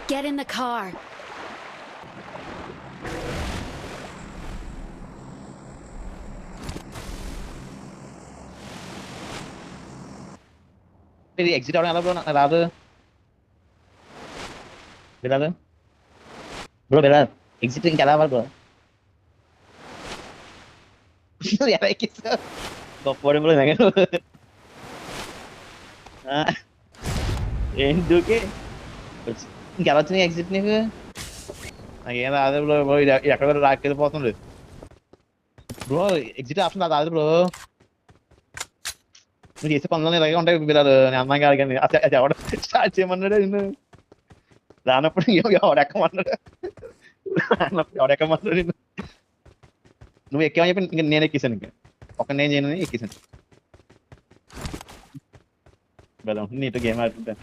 Get in the car. ఇది exit అవడం ఎలా బ్రో రాదు బిలాల్ బ్రో బిలాల్ ఎగ్జిట్ ఇంకెలా అవ్వాలి బ్రో ఎలా ఎక్కిస్తావు గొప్పవాడు బ్రో ఏంటి దూకి ఇంకెలా వచ్చినాయి ఎగ్జిట్ నీకు నాకేం రాదు బ్రో బ్రో ఇది ఎక్కడ రాకెళ్ళిపోతుంది బ్రో ఎగ్జిట్ ఆప్షన్ రాదు బ్రో నువ్వు చేసే పనులు ఇలాగే ఉంటాయి బిలాల్ నేను అన్నాగా అడిగాను అది ఎవడ స్టార్ట్ చేయమన్నాడు నిన్ను రానప్పుడు ఎవడెక్కమన్నాడు ఎవడెక్కమన్నాడు నిన్ను నువ్వు ఎక్కామని చెప్పి ఇంకా నేను ఎక్కేసాను ఇంకా ఒక నేను చేయను ఎక్కేసాను నీతో గేమ్ ఆడుతుంటాను